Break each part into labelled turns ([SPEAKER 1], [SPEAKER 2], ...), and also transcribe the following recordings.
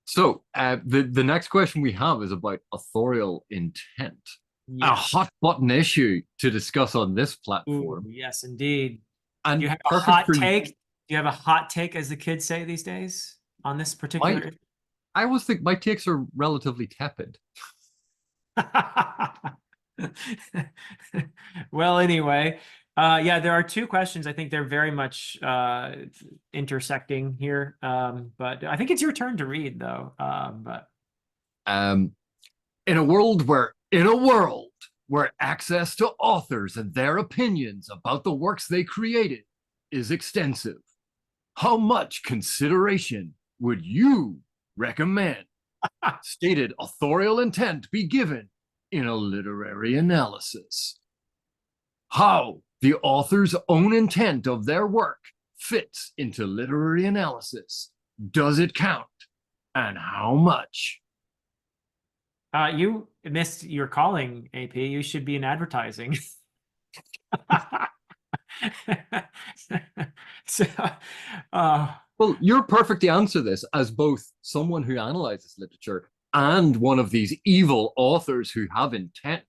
[SPEAKER 1] So the next question we have is about authorial intent, a
[SPEAKER 2] Yes.
[SPEAKER 1] hot button issue to discuss on this
[SPEAKER 2] Ooh,
[SPEAKER 1] platform,
[SPEAKER 2] yes, indeed. Do you
[SPEAKER 1] and
[SPEAKER 2] have a
[SPEAKER 1] perfect
[SPEAKER 2] hot
[SPEAKER 1] for
[SPEAKER 2] take? Do you have a hot take, as the kids say these days, on this
[SPEAKER 1] my.
[SPEAKER 2] particular
[SPEAKER 1] I always think my takes are relatively tepid.
[SPEAKER 2] Well, anyway, yeah, there are two questions. I think they're very much intersecting here. But I think it's your turn to read, though. But
[SPEAKER 1] Um, in a world where access to authors and their opinions about the works they created is extensive, how much consideration would you recommend stated authorial intent be given in a literary analysis? How the author's own intent of their work fits into literary analysis? Does it count? And how much?
[SPEAKER 2] you missed your calling, AP. You should be in advertising. So, uh,
[SPEAKER 1] Well, you're perfect to answer this as both someone who analyzes literature and one of these evil authors who have intent.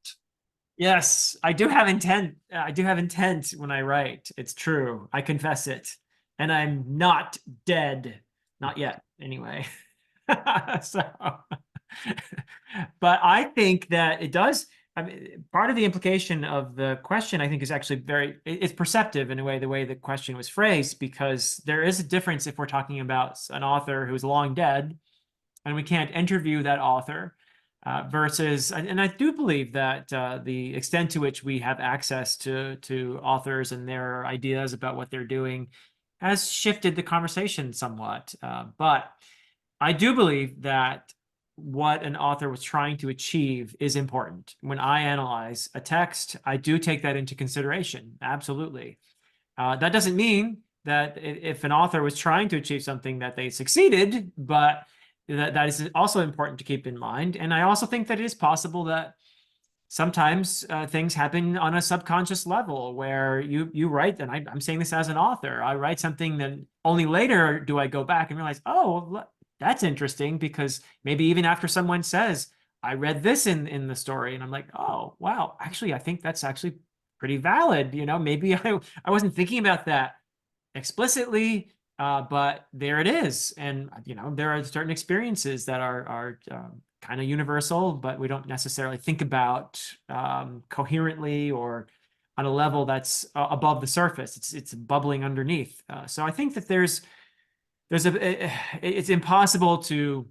[SPEAKER 2] yes, I do have intent. I do have intent when I write. It's true. I confess it. And I'm not dead. Not yet, anyway. So, but I think that it does. I mean, part of the implication of the question, I think, is actually it's perceptive in a way, the way the question was phrased, because there is a difference if we're talking about an author who's long dead and we can't interview that author versus, and I do believe that the extent to which we have access to authors and their ideas about what they're doing has shifted the conversation somewhat. But I do believe that what an author was trying to achieve is important. When I analyze a text, I do take that into consideration. Absolutely. That doesn't mean that if an author was trying to achieve something that they succeeded, but that is also important to keep in mind. And I also think that it is possible that sometimes things happen on a subconscious level where you write, and I'm saying this as an author, I write something that only later do I go back and realize, oh, well, that's interesting, because maybe even after someone says, I read this in the story, and I'm like, oh, wow, actually, I think that's actually pretty valid. Maybe I wasn't thinking about that explicitly, but there it is. And there are certain experiences that are kind of universal, but we don't necessarily think about coherently or on a level that's above the surface. It's bubbling underneath. So I think that it's impossible to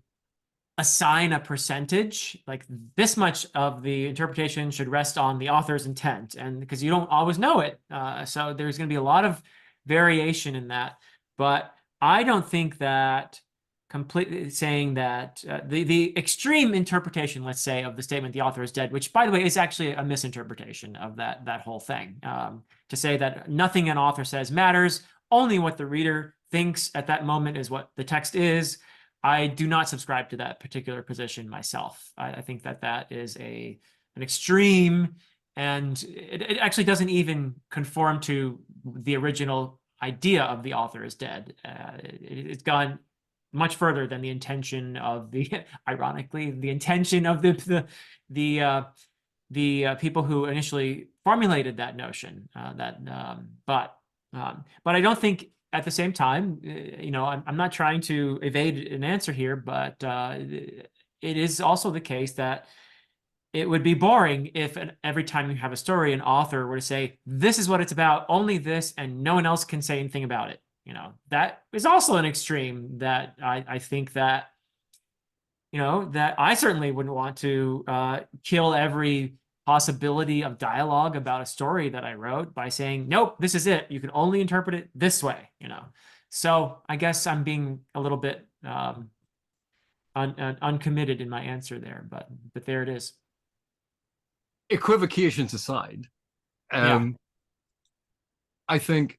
[SPEAKER 2] assign a percentage, like this much of the interpretation should rest on the author's intent, and because you don't always know it, so there's going to be a lot of variation in that. But I don't think that completely saying that the extreme interpretation, let's say, of the statement the author is dead, which by the way is actually a misinterpretation of that whole thing, to say that nothing an author says matters, only what the reader thinks at that moment is what the text is. I do not subscribe to that particular position myself. I think that is an extreme, and it actually doesn't even conform to the original idea of the author is dead. It's gone much further than the intention of ironically, the intention of the people who initially formulated that notion. But I don't think at the same time, I'm not trying to evade an answer here, but it is also the case that it would be boring if every time you have a story, an author were to say, this is what it's about, only this, and no one else can say anything about it. That is also an extreme that I think that, that I certainly wouldn't want to kill every possibility of dialogue about a story that I wrote by saying, nope, this is it. You can only interpret it this way. So I guess I'm being a little bit uncommitted in my answer there, but there it is.
[SPEAKER 1] Equivocations aside,
[SPEAKER 2] Yeah.
[SPEAKER 1] um, I think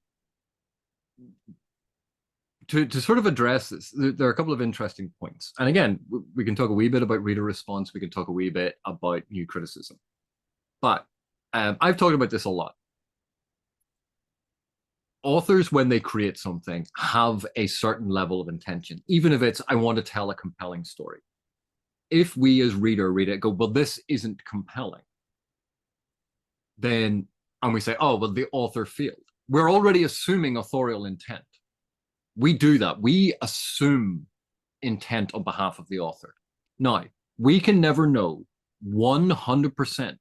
[SPEAKER 1] to sort of address this, there are a couple of interesting points. And again, we can talk a wee bit about reader response. We can talk a wee bit about new criticism. But I've talked about this a lot. Authors, when they create something, have a certain level of intention, even if it's, I want to tell a compelling story. If we as reader read it, go, well, this isn't compelling, then, and we say, oh, well, the author failed. We're already assuming authorial intent. We do that. We assume intent on behalf of the author. Now, we can never know 100%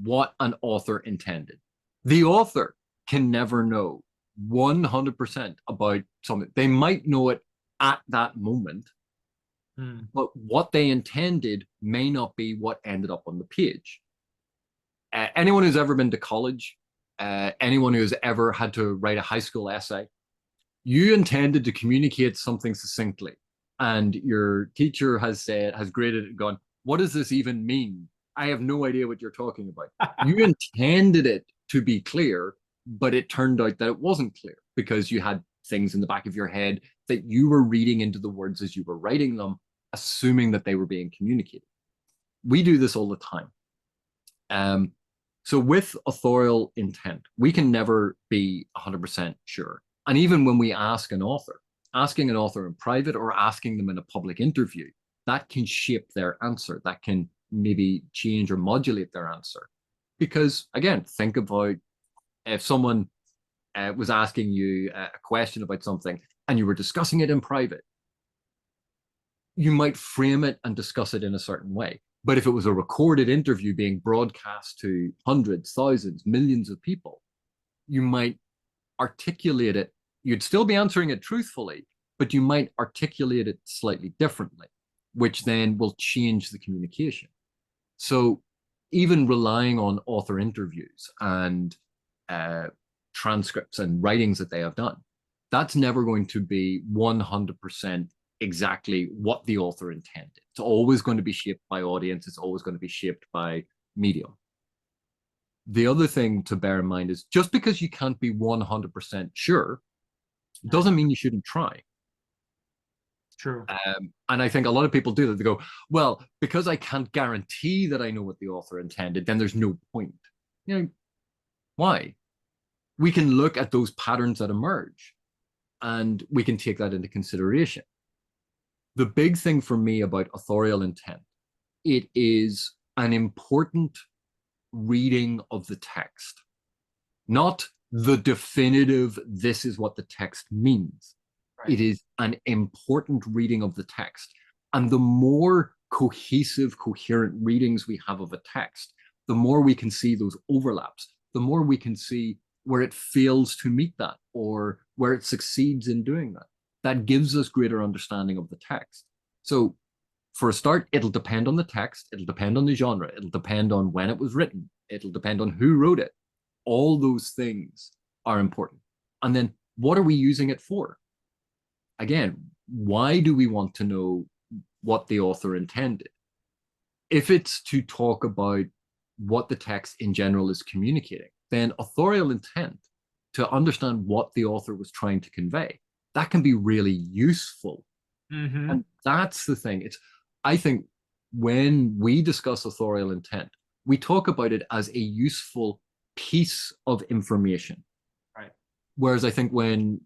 [SPEAKER 1] what an author intended. The author can never know 100% about something. They might know it at that moment, but what they intended may not be what ended up on the page. Anyone who's ever been to college, anyone who's ever had to write a high school essay, you intended to communicate something succinctly, and your teacher has graded it and gone, what does this even mean? I have no idea what you're talking about. You intended it to be clear, but it turned out that it wasn't clear because you had things in the back of your head that you were reading into the words as you were writing them, assuming that they were being communicated. We do this all the time. So with authorial intent, we can never be 100% sure. And even when we ask an author, asking an author in private or asking them in a public interview, that can shape their answer. That can maybe change or modulate their answer. Because again, think about if someone was asking you a question about something and you were discussing it in private, you might frame it and discuss it in a certain way. But if it was a recorded interview being broadcast to hundreds, thousands, millions of people, you might articulate it. You'd still be answering it truthfully, but you might articulate it slightly differently, which then will change the communication. So even relying on author interviews and transcripts and writings that they have done, that's never going to be 100% exactly what the author intended. It's always going to be shaped by audience. It's always going to be shaped by medium. The other thing to bear in mind is just because you can't be 100% sure doesn't mean you shouldn't try.
[SPEAKER 2] True.
[SPEAKER 1] And I think a lot of people do that. They go, well, because I can't guarantee that I know what the author intended, then there's no point. You know, why? We can look at those patterns that emerge and we can take that into consideration. The big thing for me about authorial intent, it is an important reading of the text, not the definitive, this is what the text means. Right. It is an important reading of the text. And the more cohesive, coherent readings we have of a text, the more we can see those overlaps, the more we can see where it fails to meet that or where it succeeds in doing that. That gives us greater understanding of the text. So for a start, it'll depend on the text, it'll depend on the genre, it'll depend on when it was written, it'll depend on who wrote it. All those things are important. And then what are we using it for? Again, why do we want to know what the author intended? If it's to talk about what the text in general is communicating, then authorial intent, to understand what the author was trying to convey, that can be really useful. Mm-hmm. And that's the thing. I think when we discuss authorial intent, we talk about it as a useful piece of information. Right. Whereas I think when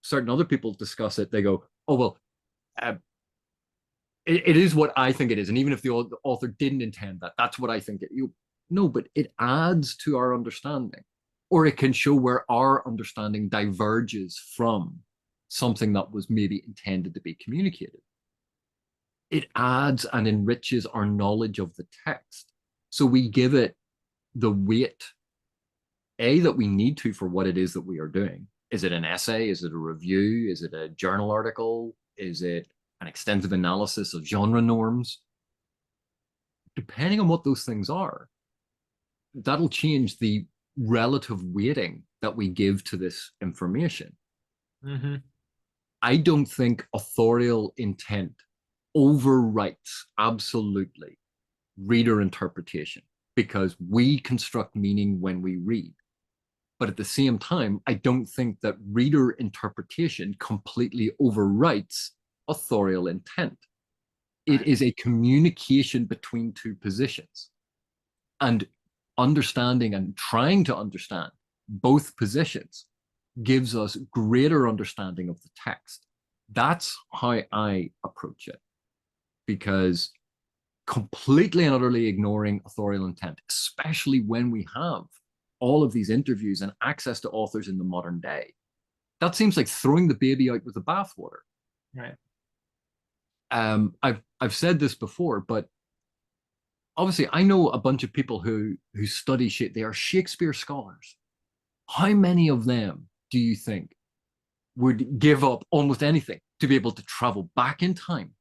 [SPEAKER 1] certain other people discuss it, they go, oh, well, it is what I think it is. And even if the author didn't intend that, that's what I think it is. No, but it adds to our understanding, or it can show where our understanding diverges from something that was maybe intended to be communicated. It adds and enriches our knowledge of the text. So we give it the weight, that we need to for what it is that we are doing. Is it an essay? Is it a review? Is it a journal article? Is it an extensive analysis of genre norms? Depending on what those things are, that'll change the relative weighting that we give to this information. Mm-hmm. I don't think authorial intent overwrites absolutely reader interpretation, because we construct meaning when we read. But at the same time, I don't think that reader interpretation completely overwrites authorial intent. It is a communication between two positions. And understanding and trying to understand both positions gives us greater understanding of the text. That's how I approach it, because completely and utterly ignoring authorial intent, especially when we have all of these interviews and access to authors in the modern day, that seems like throwing the baby out with the bathwater.
[SPEAKER 2] Right.
[SPEAKER 1] I've said this before, but obviously I know a bunch of people who study shit. They are Shakespeare scholars. How many of them do you think would give up almost anything to be able to travel back in time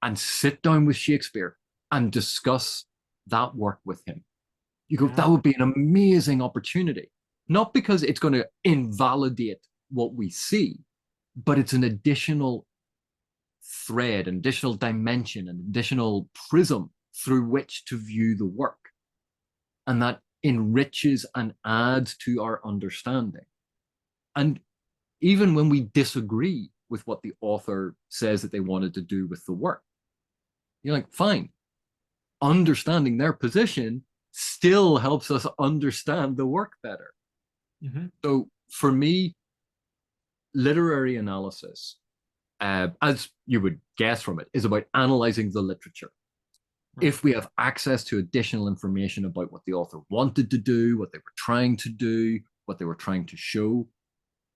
[SPEAKER 1] and sit down with Shakespeare and discuss that work with him? You go, that would be an amazing opportunity. Not because it's going to invalidate what we see, but it's an additional thread, an additional dimension, an additional prism through which to view the work. And that enriches and adds to our understanding. And even when we disagree with what the author says that they wanted to do with the work, you're like, fine. Understanding their position still helps us understand the work better.
[SPEAKER 2] Mm-hmm.
[SPEAKER 1] So for me, literary analysis, as you would guess from it, is about analyzing the literature. Right. If we have access to additional information about what the author wanted to do, what they were trying to do, what they were trying to show,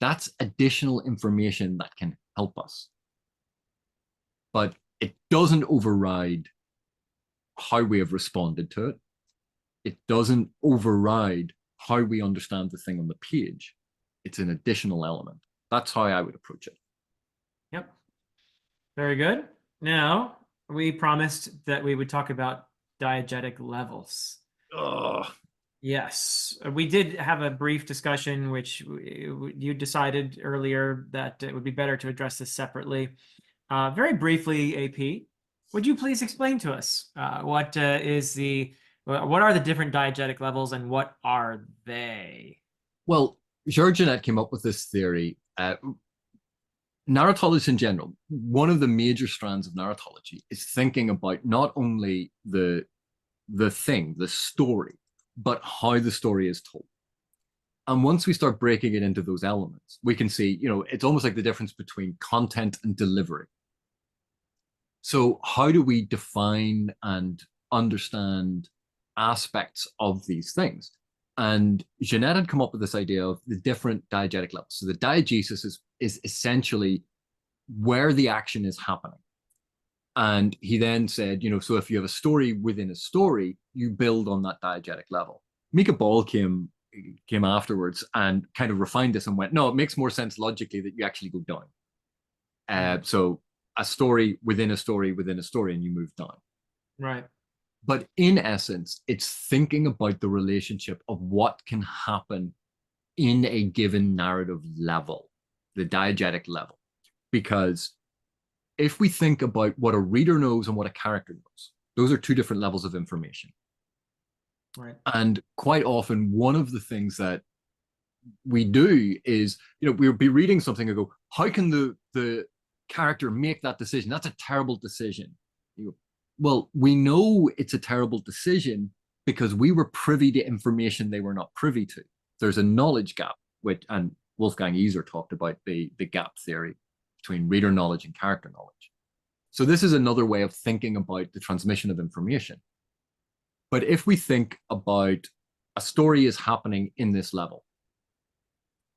[SPEAKER 1] that's additional information that can help us. But it doesn't override how we have responded to it. It doesn't override how we understand the thing on the page. It's an additional element. That's how I would approach it.
[SPEAKER 2] Yep. Very good. Now, we promised that we would talk about diegetic levels.
[SPEAKER 1] Ugh.
[SPEAKER 2] Yes, we did have a brief discussion, which you decided earlier that it would be better to address this separately. Very briefly, AP, would you please explain to us what are the different diegetic levels and what are they?
[SPEAKER 1] Well, Georgianet came up with this theory. Narratologists in general, one of the major strands of narratology is thinking about not only the thing, the story, but how the story is told. And once we start breaking it into those elements, we can see, it's almost like the difference between content and delivery. So how do we define and understand aspects of these things? And Jeanette had come up with this idea of the different diegetic levels. So the diegesis is essentially where the action is happening. And he then said, so if you have a story within a story, you build on that diegetic level. Mika Ball came afterwards and kind of refined this and went, no, it makes more sense logically that you actually go down. So a story within a story within a story, and you move down.
[SPEAKER 2] Right.
[SPEAKER 1] But in essence, it's thinking about the relationship of what can happen in a given narrative level, the diegetic level. Because if we think about what a reader knows and what a character knows, those are two different levels of information.
[SPEAKER 2] Right.
[SPEAKER 1] And quite often, one of the things that we do is, we'll be reading something and go, how can the character make that decision? That's a terrible decision. Well, we know it's a terrible decision because we were privy to information they were not privy to. There's a knowledge gap, and Wolfgang Iser talked about the gap theory between reader knowledge and character knowledge. So this is another way of thinking about the transmission of information. But if we think about a story is happening in this level,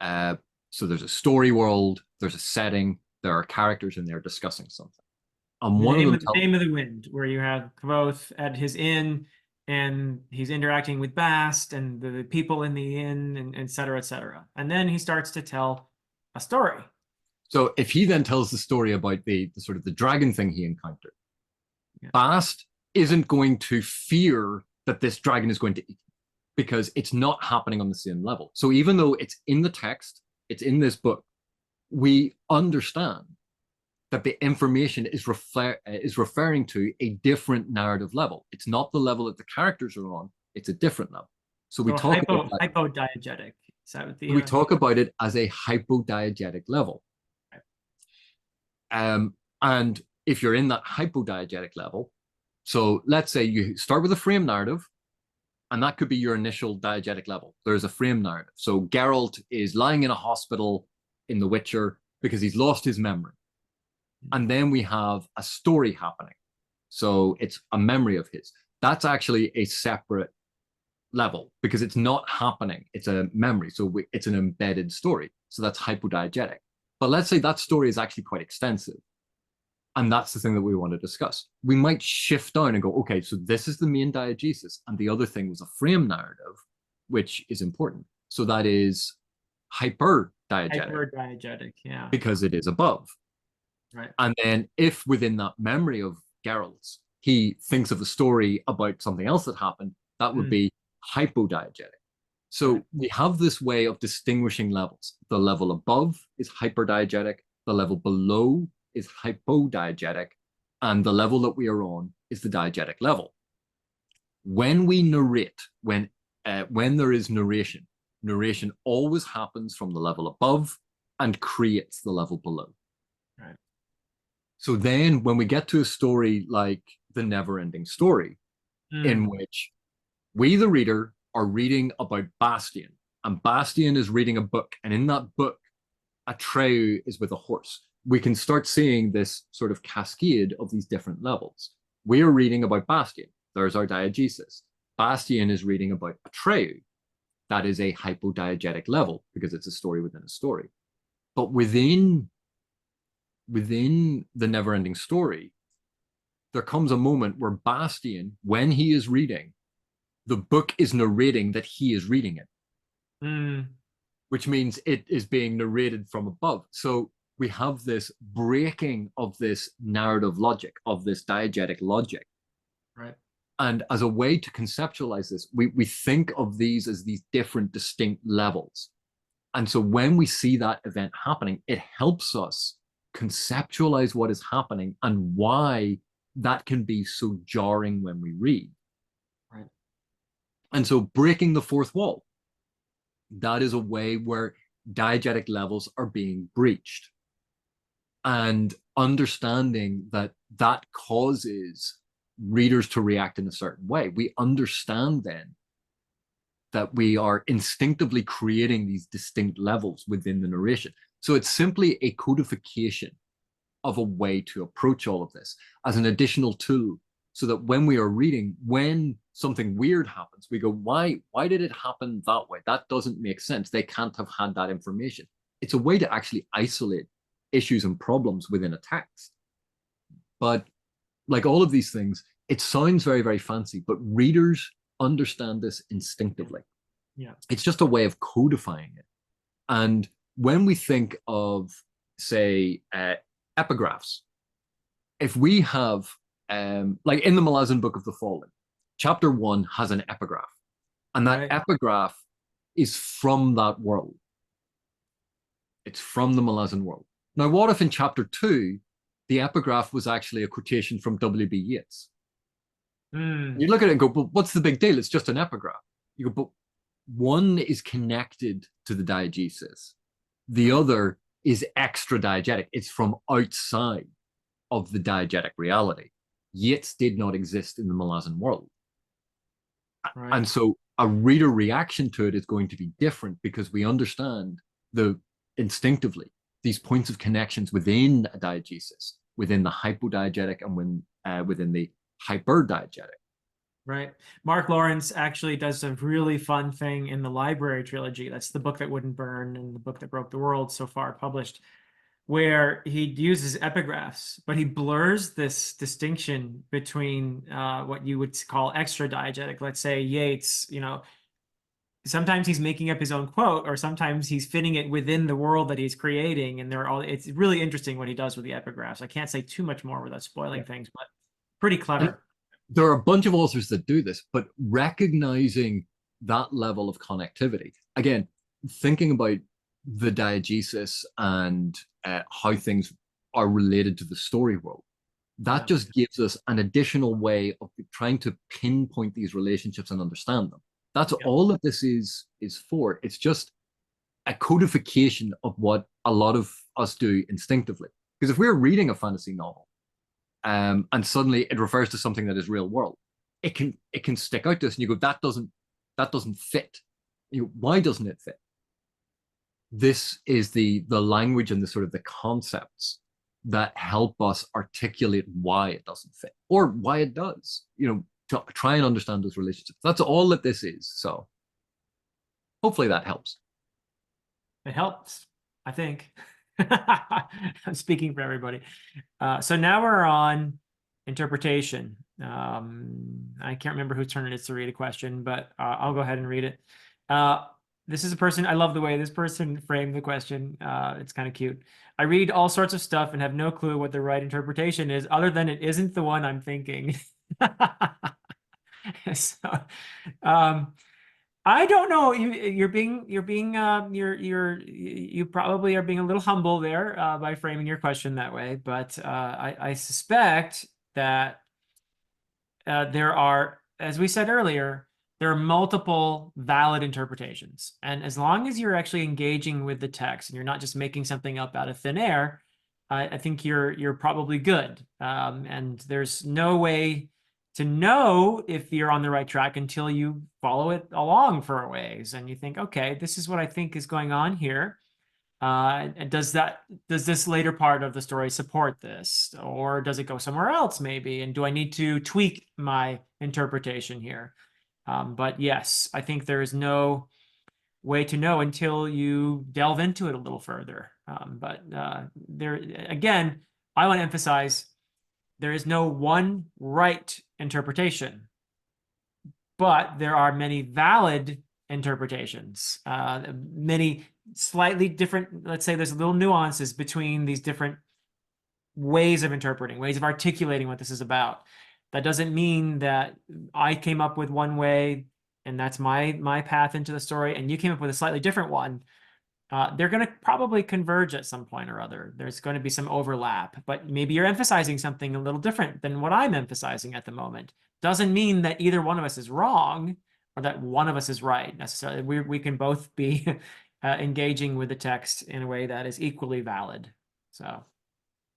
[SPEAKER 1] so there's a story world, there's a setting, there are characters, and they're discussing something. And one of them
[SPEAKER 2] Name of the Wind, where you have Kvothe at his inn, and he's interacting with Bast and the people in the inn, and et cetera, et cetera. And then he starts to tell a story.
[SPEAKER 1] So if he then tells the story about the sort of the dragon thing he encountered, Bast isn't going to fear that this dragon is going to eat him because it's not happening on the same level. So even though it's in the text, it's in this book, we understand that the information is referring to a different narrative level. It's not the level that the characters are on, it's a different level. So we talk about
[SPEAKER 2] hypodiegetic. Is that what
[SPEAKER 1] we talk about it as a hypodiegetic level. Right. And if you're in that hypodiegetic level, so let's say you start with a frame narrative, And that could be your initial diegetic level. There's a frame narrative. So Geralt is lying in a hospital in The Witcher because he's lost his memory. And then we have a story happening. So it's a memory of his. That's actually a separate level because it's not happening. It's a memory. So it's an embedded story. So that's hypodiegetic. But let's say that story is actually quite extensive. And that's the thing that we want to discuss. We might shift down and go, okay, so this is the main diegesis. And the other thing was a frame narrative, which is important. So that is hyperdiegetic.
[SPEAKER 2] Hyperdiegetic, yeah.
[SPEAKER 1] Because it is above.
[SPEAKER 2] Right.
[SPEAKER 1] And then if within that memory of Geralt's, he thinks of a story about something else that happened, that would be hypodiegetic. So we have this way of distinguishing levels. The level above is hyperdiegetic, the level below is hypodiegetic, and the level that we are on is the diegetic level. When we narrate, when there is narration, narration always happens from the level above and creates the level below.
[SPEAKER 2] Right.
[SPEAKER 1] So then when we get to a story like The Never-Ending Story, in which we, the reader, are reading about Bastian, and Bastian is reading a book, and in that book, Atreyu is with a horse. We can start seeing this sort of cascade of these different levels. We are reading about Bastian. There's our diegesis. Bastian is reading about Atreyu. That is a hypodiegetic level because it's a story within a story. But within The Never-Ending Story, there comes a moment where Bastian, when he is reading, the book is narrating that he is reading it, which means it is being narrated from above. So we have this breaking of this narrative logic, of this diegetic logic.
[SPEAKER 2] Right.
[SPEAKER 1] And as a way to conceptualize this, we think of these as these different distinct levels. And so when we see that event happening, it helps us conceptualize what is happening and why that can be so jarring when we read.
[SPEAKER 2] Right.
[SPEAKER 1] And so breaking the fourth wall, that is a way where diegetic levels are being breached. And understanding that that causes readers to react in a certain way. We understand then that we are instinctively creating these distinct levels within the narration. So it's simply a codification of a way to approach all of this as an additional tool so that when we are reading, when something weird happens, we go, why did it happen that way? That doesn't make sense. They can't have had that information. It's a way to actually isolate issues and problems within a text. But like all of these things, it sounds very, very fancy, but readers understand this instinctively.
[SPEAKER 2] Yeah. It's
[SPEAKER 1] just a way of codifying it. And when we think of, say, epigraphs, if we have, like in the Malazan Book of the Fallen, chapter 1 has an epigraph, and that epigraph is from that world. It's from the Malazan world. Now, what if in chapter 2, the epigraph was actually a quotation from W.B. Yeats? You look at it and go, but what's the big deal? It's just an epigraph. You go, but one is connected to the diegesis. The other is extra diegetic. It's from outside of the diegetic reality. Yeats did not exist in the Malazan world. Right. And so a reader reaction to it is going to be different because we understand instinctively these points of connections within a diegesis, within the hypodiegetic and within the hyperdiegetic.
[SPEAKER 2] Right. Mark Lawrence actually does a really fun thing in the Library trilogy. That's the book that wouldn't burn and the book that broke the world so far published, where he uses epigraphs, but he blurs this distinction between what you would call extra diegetic. Let's say Yeats, sometimes he's making up his own quote, or sometimes he's fitting it within the world that he's creating. And it's really interesting what he does with the epigraphs. I can't say too much more without spoiling things, but pretty clever.
[SPEAKER 1] There are a bunch of authors that do this, but recognizing that level of connectivity, again, thinking about the diegesis and how things are related to the story world, that just gives us an additional way of trying to pinpoint these relationships and understand them. That's all that this is for. It's just a codification of what a lot of us do instinctively. Because if we're reading a fantasy novel, and suddenly it refers to something that is real world, it can stick out to us, and you go, that doesn't that doesn't fit. Why doesn't it fit? This is the language and the sort of the concepts that help us articulate why it doesn't fit or why it does, to try and understand those relationships. That's all that this is. So hopefully that helps.
[SPEAKER 2] It helps, I think. I'm speaking for everybody. So now we're on interpretation. I can't remember whose turn it is to read a question, but I'll go ahead and read it. This is a person, I love the way this person framed the question. It's kind of cute. I read all sorts of stuff and have no clue what the right interpretation is, other than it isn't the one I'm thinking. So, I don't know. You probably are being a little humble there by framing your question that way. But I suspect that there are, as we said earlier, there are multiple valid interpretations. And as long as you're actually engaging with the text and you're not just making something up out of thin air, I think you're probably good. And there's no way to know if you're on the right track until you follow it along for a ways and you think, okay, this is what I think is going on here. And does this later part of the story support this, or does it go somewhere else maybe? And do I need to tweak my interpretation here? But yes, I think there is no way to know until you delve into it a little further. But there again, I want to emphasize there is no one right interpretation, but there are many valid interpretations, many slightly different, let's say there's little nuances between these different ways of interpreting, ways of articulating what this is about. That doesn't mean that I came up with one way and that's my path into the story and you came up with a slightly different one. They're going to probably converge at some point or other. There's going to be some overlap, but maybe you're emphasizing something a little different than what I'm emphasizing at the moment. Doesn't mean that either one of us is wrong or that one of us is right necessarily. We can both be engaging with the text in a way that is equally valid. So,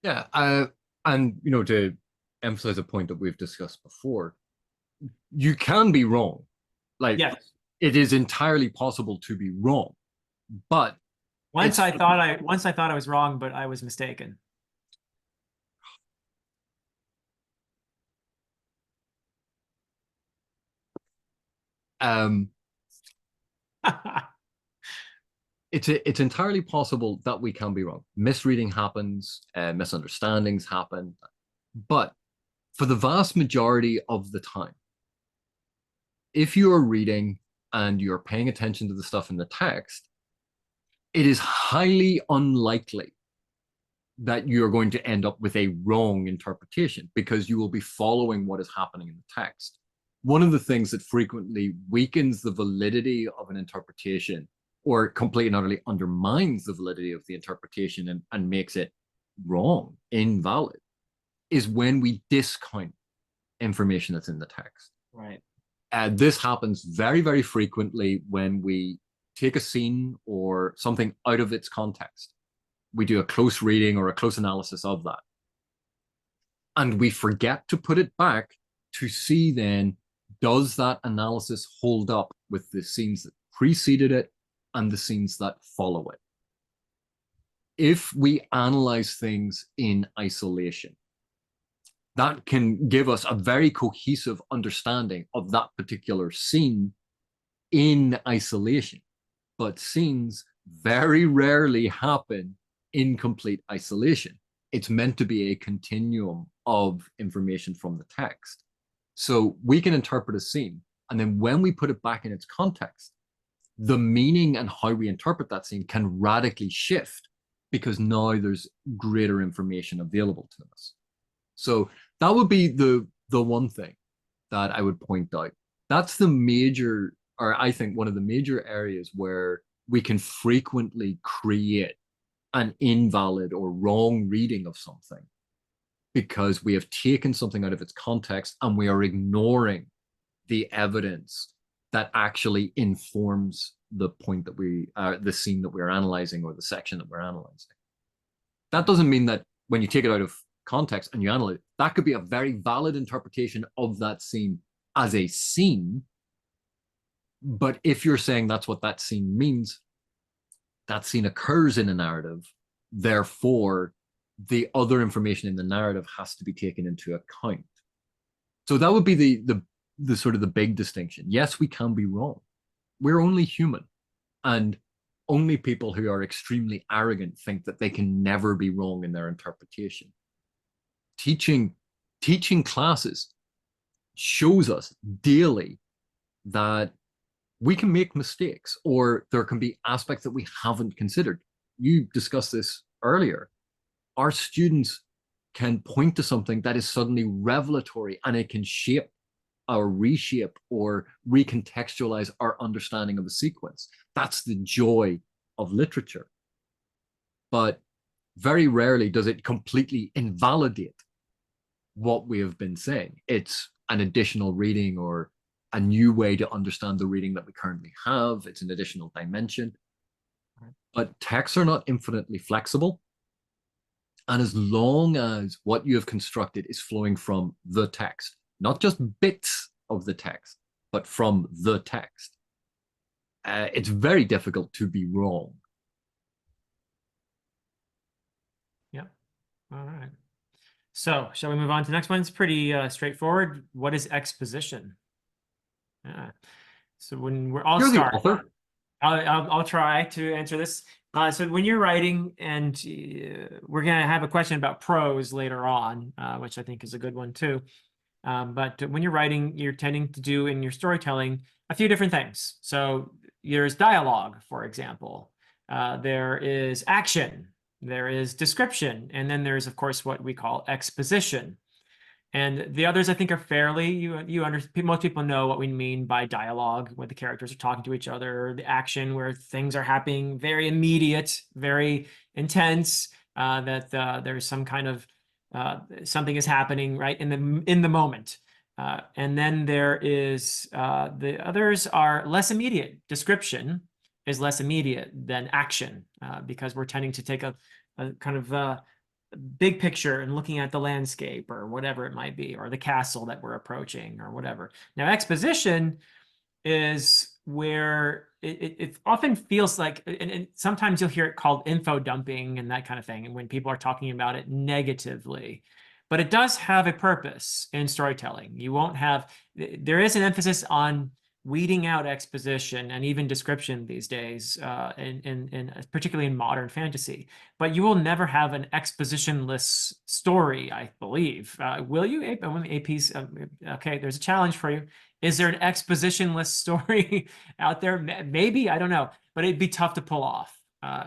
[SPEAKER 1] yeah, and to emphasize a point that we've discussed before, you can be wrong. Like,
[SPEAKER 2] yes.
[SPEAKER 1] It is entirely possible to be wrong, but
[SPEAKER 2] once I thought I was wrong, but I was mistaken.
[SPEAKER 1] It's entirely possible that we can be wrong. Misreading happens, misunderstandings happen, but for the vast majority of the time, if you are reading and you're paying attention to the stuff in the text, it is highly unlikely that you're going to end up with a wrong interpretation because you will be following what is happening in the text. One of the things that frequently weakens the validity of an interpretation or completely and utterly undermines the validity of the interpretation and makes it wrong, invalid, is when we discount information that's in the text.
[SPEAKER 2] Right.
[SPEAKER 1] This happens very, very frequently when we take a scene or something out of its context. We do a close reading or a close analysis of that. And we forget to put it back to see then, does that analysis hold up with the scenes that preceded it and the scenes that follow it? If we analyze things in isolation, that can give us a very cohesive understanding of that particular scene in isolation. But scenes very rarely happen in complete isolation. It's meant to be a continuum of information from the text. So we can interpret a scene, and then when we put it back in its context, the meaning and how we interpret that scene can radically shift because now there's greater information available to us. So that would be the one thing that I would point out. That's the major, or I think one of the major areas where we can frequently create an invalid or wrong reading of something because we have taken something out of its context and we are ignoring the evidence that actually informs the point that the scene that we're analyzing or the section that we're analyzing. That doesn't mean that when you take it out of context and you analyze it, that could be a very valid interpretation of that scene as a scene, But if you're saying that's what that scene means, that scene occurs in a narrative, therefore the other information in the narrative has to be taken into account. So that would be the sort of the big distinction. Yes, we can be wrong. We're only human, and only people who are extremely arrogant think that they can never be wrong in their interpretation. Teaching teaching classes shows us daily that we can make mistakes, or there can be aspects that we haven't considered. You discussed this earlier. Our students can point to something that is suddenly revelatory, and it can shape or reshape or recontextualize our understanding of a sequence. That's the joy of literature. But very rarely does it completely invalidate what we have been saying. It's an additional reading or a new way to understand the reading that we currently have. It's an additional dimension. But texts are not infinitely flexible. And as long as what you have constructed is flowing from the text, not just bits of the text, but from the text, it's very difficult to be wrong.
[SPEAKER 2] Yeah. All right. So, shall we move on to the next one? It's pretty straightforward. What is exposition? So when I'll
[SPEAKER 1] You're the
[SPEAKER 2] start.
[SPEAKER 1] author.
[SPEAKER 2] I'll try to answer this. So when you're writing, and we're going to have a question about prose later on, which I think is a good one too. But when you're writing, you're tending to do in your storytelling a few different things. So there's dialogue, for example. There is action. There is description. And then there's, of course, what we call exposition. And the others, I think, are fairly, most people know what we mean by dialogue, where the characters are talking to each other, the action, where things are happening very immediate, very intense, that there's some kind of something is happening right in the moment. And then there is the others are less immediate. Description is less immediate than action, because we're tending to take a kind of big picture and looking at the landscape or whatever it might be, or the castle that we're approaching or whatever. Now, exposition is where it often feels like, and sometimes you'll hear it called info dumping and that kind of thing, and when people are talking about it negatively. But it does have a purpose in storytelling. You won't have, there is an emphasis on weeding out exposition and even description these days, particularly in modern fantasy. But you will never have an expositionless story, I believe. Will you? AP's okay. There's a challenge for you. Is there an expositionless story out there? Maybe, I don't know, but it'd be tough to pull off.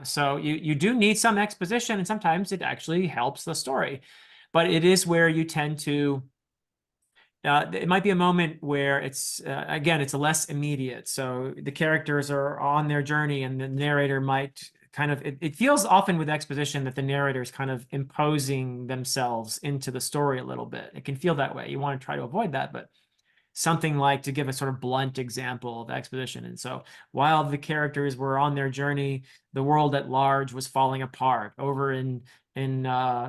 [SPEAKER 2] So you do need some exposition, and sometimes it actually helps the story. But it is where you tend to it might be a moment where it's again, it's less immediate. So the characters are on their journey, and the narrator might kind of, it feels often with exposition that the narrator is kind of imposing themselves into the story a little bit. It can feel that way. You want to try to avoid that, but something like, to give a sort of blunt example of exposition. And so while the characters were on their journey, the world at large was falling apart. Over in Banana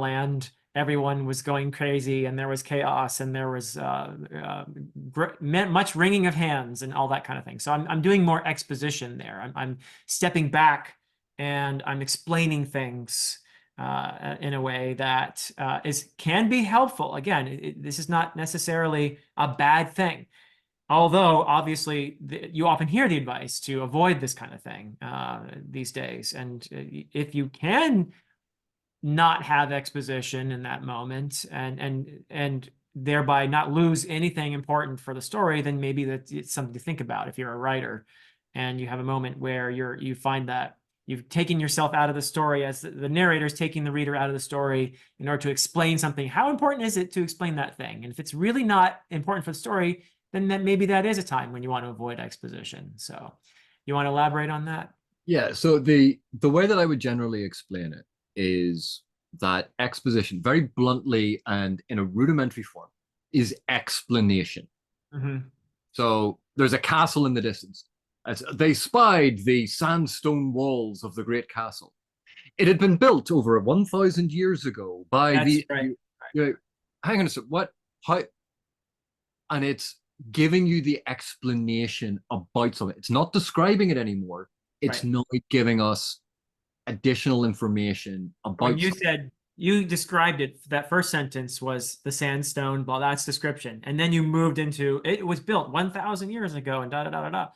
[SPEAKER 2] Land, everyone was going crazy, and there was chaos, and there was much wringing of hands and all that kind of thing. So I'm doing more exposition there. I'm stepping back, and I'm explaining things in a way that can be helpful. Again, this is not necessarily a bad thing. Although, obviously, you often hear the advice to avoid this kind of thing these days. And if you can not have exposition in that moment, and thereby not lose anything important for the story, then maybe it's something to think about if you're a writer and you have a moment where you find that you've taken yourself out of the story, as the narrator is taking the reader out of the story in order to explain something. How important is it to explain that thing? And if it's really not important for the story, then maybe that is a time when you want to avoid exposition. So you want to elaborate on that?
[SPEAKER 1] Yeah, so the way that I would generally explain it is that exposition, very bluntly and in a rudimentary form, is explanation.
[SPEAKER 2] Mm-hmm.
[SPEAKER 1] So there's a castle in the distance. As they spied the sandstone walls of the great castle. It had been built over 1,000 years ago by
[SPEAKER 2] That's right.
[SPEAKER 1] hang on a second. What? How? And it's giving you the explanation about something. It's not describing it anymore. It's
[SPEAKER 2] Right.
[SPEAKER 1] not giving us additional information
[SPEAKER 2] When
[SPEAKER 1] about
[SPEAKER 2] you
[SPEAKER 1] something.
[SPEAKER 2] said you described it, that first sentence was the sandstone, well, that's description. And then you moved into it was built 1,000 years ago and da da da da da.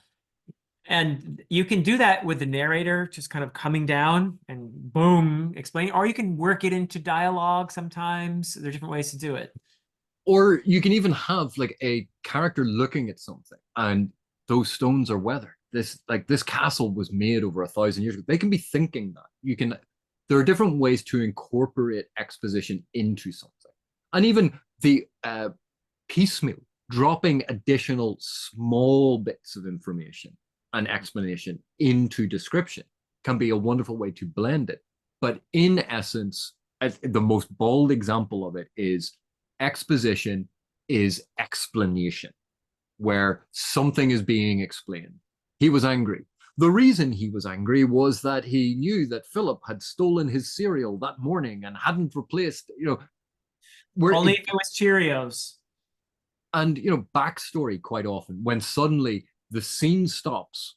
[SPEAKER 2] And you can do that with the narrator just kind of coming down and boom, explaining, or you can work it into dialogue sometimes. There are different ways to do it.
[SPEAKER 1] Or you can even have like a character looking at something and those stones are weathered. This castle was made over 1,000 years ago. They can be thinking that. There are different ways to incorporate exposition into something. And even the piecemeal, dropping additional small bits of information and explanation into description can be a wonderful way to blend it. But in essence, the most bold example of it is exposition is explanation, where something is being explained. He was angry. The reason he was angry was that he knew that Philip had stolen his cereal that morning and hadn't replaced, where
[SPEAKER 2] Only
[SPEAKER 1] it,
[SPEAKER 2] if it was Cheerios.
[SPEAKER 1] and backstory quite often when suddenly the scene stops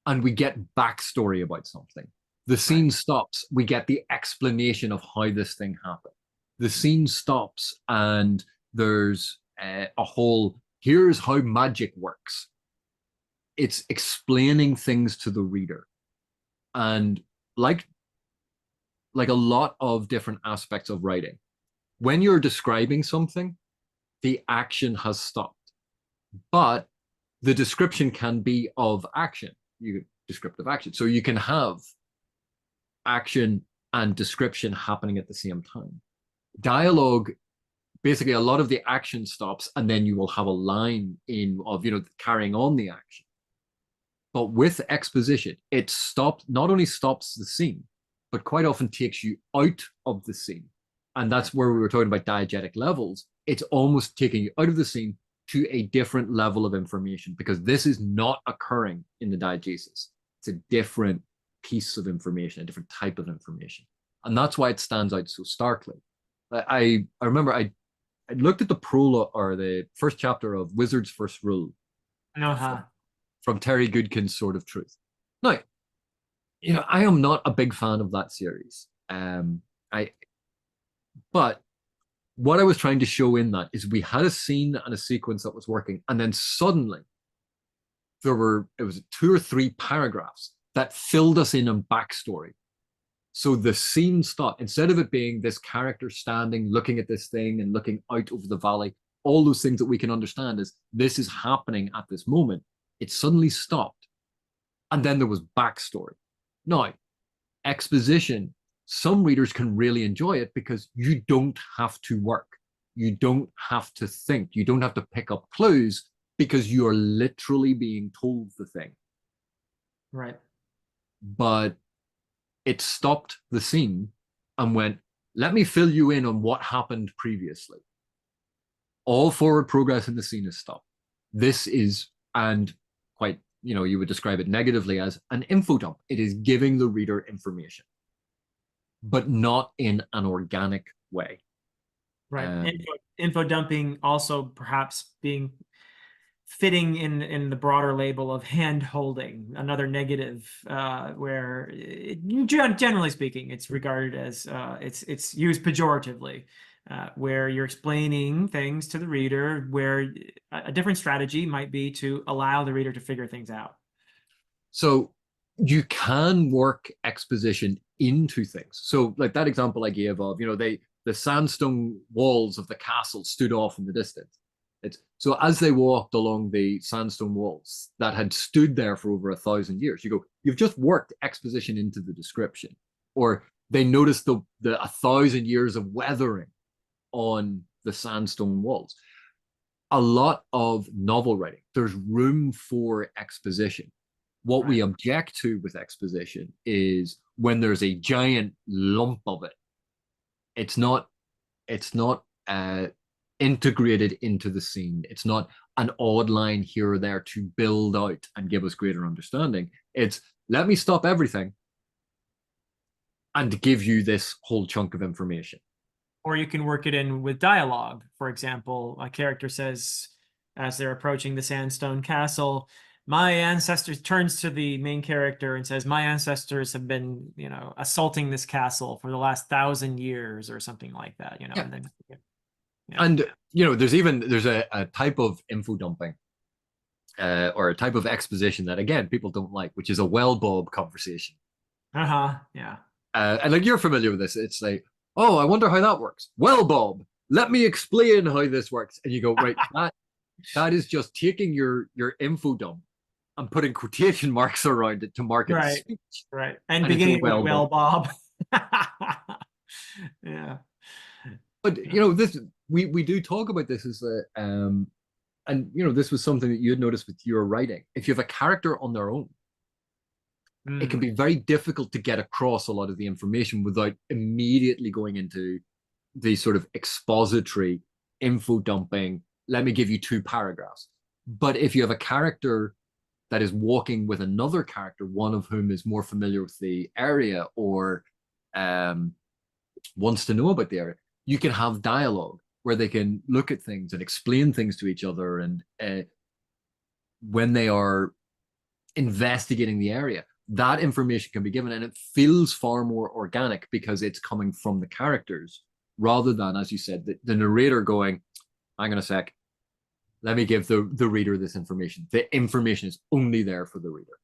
[SPEAKER 1] and we get backstory about something. The
[SPEAKER 2] Right.
[SPEAKER 1] scene stops, we get the explanation of how this thing happened. The scene stops and there's a whole here's how magic works. It's explaining things to the reader. And like like a lot of different aspects of writing, when you're describing something, the action has stopped. But the description can be of action. You descriptive action. So you can have action and description happening at the same time. Dialogue, basically a lot of the action stops and then you will have a line in of carrying on the action. But with exposition, it stops not only stops the scene, but quite often takes you out of the scene. And
[SPEAKER 2] Right.
[SPEAKER 1] that's where we were talking about diegetic levels. It's almost taking you out of the scene to a different level of information because this is not occurring in the diegesis. It's a different piece of information, a different type of information. And that's why it stands out so starkly. I remember I looked at the prologue or the first chapter of Wizard's First Rule
[SPEAKER 2] Uh-huh.
[SPEAKER 1] from Terry Goodkin's Sword of Truth. Now, I am not a big fan of that series. I but what I was trying to show in that is we had a scene and a sequence that was working, and then suddenly it was 2 or 3 paragraphs that filled us in on backstory. So the scene stopped. Instead of it being this character standing, looking at this thing and looking out over the valley, all those things that we can understand is this is happening at this moment. It suddenly stopped. And then there was backstory. Now, exposition, some readers can really enjoy it because you don't have to work. You don't have to think. You don't have to pick up clues because you are literally being told the thing.
[SPEAKER 2] Right.
[SPEAKER 1] But it stopped the scene and went, let me fill you in on what happened previously. All forward progress in the scene is stopped. This is, and quite, you would describe it negatively as an info dump. It is giving the reader information, but not in an organic way.
[SPEAKER 2] Right.
[SPEAKER 1] Um,
[SPEAKER 2] Info dumping also perhaps being fitting in the broader label of hand holding, another negative, where generally speaking, it's regarded as it's used pejoratively, where you're explaining things to the reader, where a different strategy might be to allow the reader to figure things out.
[SPEAKER 1] so you can work exposition into things. So, like that example I gave of, the sandstone walls of the castle stood off in the distance. So as they walked along the sandstone walls that had stood there for over 1,000 years, you go, you've just worked exposition into the description. Or they noticed the 1,000 years of weathering on the sandstone walls. A lot of novel writing, there's room for exposition. What we
[SPEAKER 2] Right.
[SPEAKER 1] object to with exposition is when there's a giant lump of it. It's not integrated into the scene. It's not an odd line here or there to build out and give us greater understanding. It's let me stop everything and give you this whole chunk of information.
[SPEAKER 2] Or you can work it in with dialogue. For example, a character says, as they're approaching the sandstone castle, my ancestors turns to the main character and says, my ancestors have been, assaulting this castle for the last 1,000 years or something like that,
[SPEAKER 1] Yeah.
[SPEAKER 2] and then,
[SPEAKER 1] And there's a type of info dumping or a type of exposition that again people don't like, which is a well Bob conversation.
[SPEAKER 2] yeah.
[SPEAKER 1] And like you're familiar with this. It's like, oh, I wonder how that works. Well, Bob, let me explain how this works. And you go, right, that is just taking your info dump and putting quotation marks around it to mark it as
[SPEAKER 2] Right,
[SPEAKER 1] speech.
[SPEAKER 2] right. And
[SPEAKER 1] And it's a
[SPEAKER 2] beginning with,
[SPEAKER 1] well,
[SPEAKER 2] well,
[SPEAKER 1] Bob.
[SPEAKER 2] Bob. Yeah.
[SPEAKER 1] But this we do talk about this as a and this was something that you had noticed with your writing. If you have a character on their own, it can
[SPEAKER 2] Mm.
[SPEAKER 1] be very difficult to get across a lot of the information without immediately going into the sort of expository info dumping. Let me give you 2 paragraphs. But if you have a character that is walking with another character, one of whom is more familiar with the area or um, wants to know about the area, you can have dialogue where they can look at things and explain things to each other. And when they are investigating the area, that information can be given and it feels far more organic because it's coming from the characters rather than, as you said, the narrator going, hang on a sec, let me give the reader this information. The information is only there for the reader.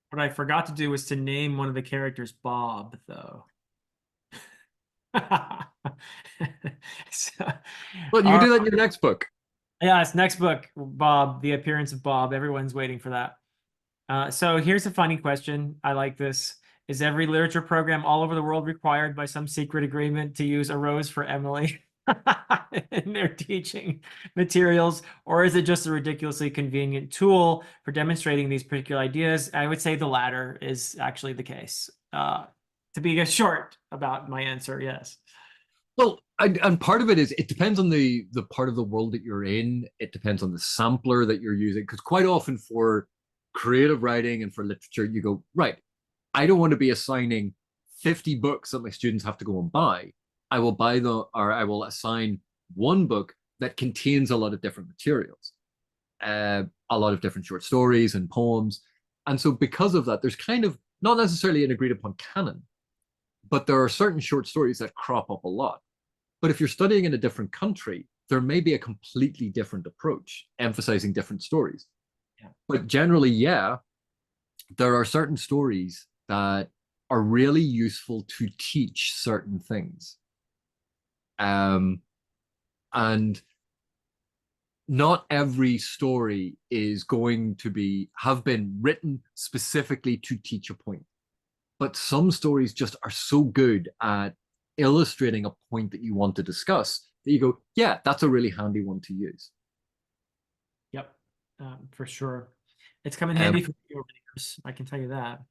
[SPEAKER 2] What I forgot to do was to name one of the characters Bob, though. So,
[SPEAKER 1] Well, you can do that in your next book.
[SPEAKER 2] yeah, it's next book, Bob, The Appearance of Bob. Everyone's waiting for that. So here's a funny question. I like this. Is every literature program all over the world required by some secret agreement to use a rose for Emily in their teaching materials? Or is it just a ridiculously convenient tool for demonstrating these particular ideas? I would say the latter is actually the case. To be short about my answer, yes.
[SPEAKER 1] Well, and part of it is it depends on the part of the world that you're in. It depends on the sampler that you're using. Because quite often for creative writing and for literature, you go, right, I don't want to be assigning 50 books that my students have to go and buy. I will buy or I will assign one book that contains a lot of different materials, a lot of different short stories and poems. And so because of that, there's kind of not necessarily an agreed upon canon, but there are certain short stories that crop up a lot. But if you're studying in a different country, there may be a completely different approach, emphasizing different stories.
[SPEAKER 2] Yeah.
[SPEAKER 1] But generally, yeah, there are certain stories that are really useful to teach certain things. And not every story is going to have been written specifically to teach a point. But some stories just are so good at illustrating a point that you want to discuss that you go, yeah, that's a really handy one to use.
[SPEAKER 2] Yep, for sure. It's come in handy for me over the years, I can tell you that.